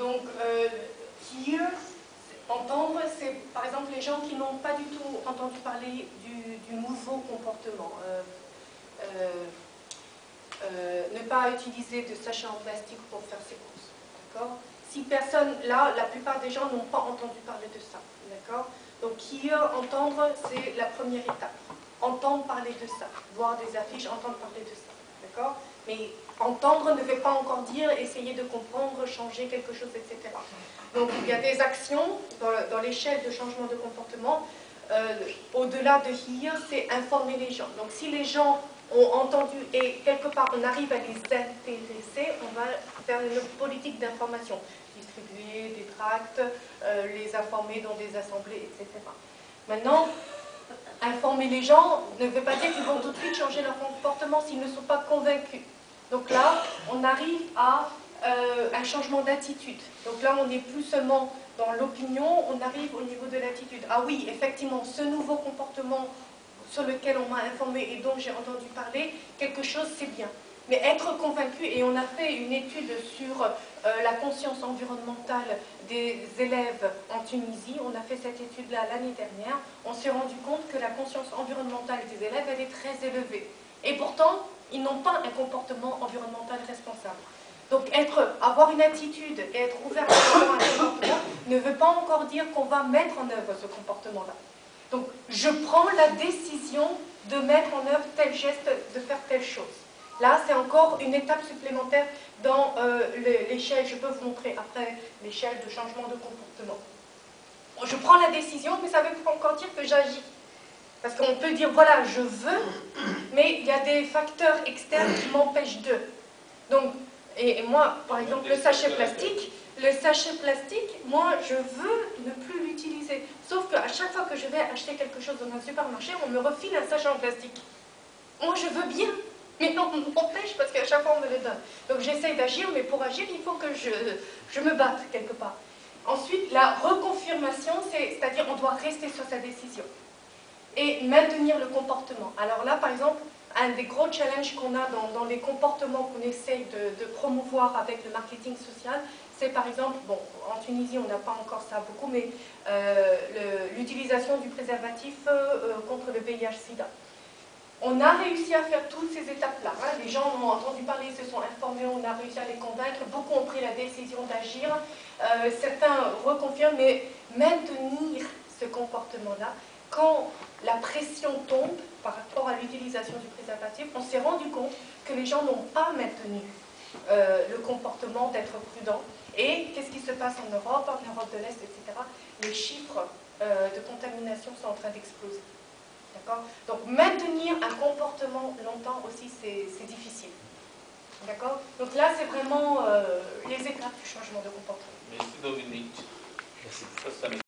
Donc, hear, entendre, c'est par exemple les gens qui n'ont pas du tout entendu parler du nouveau comportement. Ne pas utiliser de sachets en plastique pour faire ses courses. D'accord? Si personne, là, la plupart des gens n'ont pas entendu parler de ça. D'accord? Donc, hear, entendre, c'est la première étape. Entendre parler de ça. Voir des affiches, entendre parler de ça. D'accord? Mais entendre ne veut pas encore dire essayer de comprendre, changer quelque chose, etc. Donc, il y a des actions dans l'échelle de changement de comportement. Au-delà de hear, c'est informer les gens. Donc, si les gens ont entendu et quelque part on arrive à les intéresser, on va faire une politique d'information. Distribuer des tracts, les informer dans des assemblées, etc. Maintenant, informer les gens ne veut pas dire qu'ils vont tout de suite changer leur comportement s'ils ne sont pas convaincus. Donc là, on arrive à un changement d'attitude. Donc là, on n'est plus seulement dans l'opinion, on arrive au niveau de l'attitude. Ah oui, effectivement, ce nouveau comportement sur lequel on m'a informé et dont j'ai entendu parler, quelque chose c'est bien. Mais être convaincu, et on a fait une étude sur la conscience environnementale des élèves en Tunisie, on a fait cette étude-là l'année dernière, on s'est rendu compte que la conscience environnementale des élèves, elle est très élevée. Et pourtant, ils n'ont pas un comportement environnemental responsable. Donc avoir une attitude et être ouvert à un comportement ne veut pas encore dire qu'on va mettre en œuvre ce comportement-là. Donc, je prends la décision de mettre en œuvre tel geste, de faire telle chose. Là, c'est encore une étape supplémentaire dans l'échelle, je peux vous montrer après, l'échelle de changement de comportement. Je prends la décision, mais ça ne veut pas encore dire que j'agis. Parce qu'on peut dire, voilà, je veux, mais il y a des facteurs externes qui m'empêchent de. Donc, et moi, par exemple, le sachet plastique, moi, je veux ne plus l'utiliser. Sauf qu'à chaque fois que je vais acheter quelque chose dans un supermarché, on me refile un sachet en plastique. Moi, je veux bien, mais on m'empêche parce qu'à chaque fois, on me le donne. Donc, j'essaye d'agir, mais pour agir, il faut que je me batte quelque part. Ensuite, la reconfirmation, c'est-à-dire on doit rester sur sa décision et maintenir le comportement. Alors là, par exemple, un des gros challenges qu'on a dans les comportements qu'on essaye de promouvoir avec le marketing social, c'est par exemple, bon, en Tunisie on n'a pas encore ça beaucoup, mais l'utilisation du préservatif contre le VIH-Sida. On a réussi à faire toutes ces étapes-là. Hein. Les gens ont entendu parler, se sont informés, on a réussi à les convaincre, beaucoup ont pris la décision d'agir, certains reconfirment, mais maintenir ce comportement-là, quand la pression tombe par rapport à l'utilisation du préservatif, on s'est rendu compte que les gens n'ont pas maintenu le comportement d'être prudent. Et qu'est-ce qui se passe en Europe de l'Est, etc. Les chiffres de contamination sont en train d'exploser. D'accord? Donc maintenir un comportement longtemps aussi, c'est difficile. D'accord? Donc là, c'est vraiment les étapes.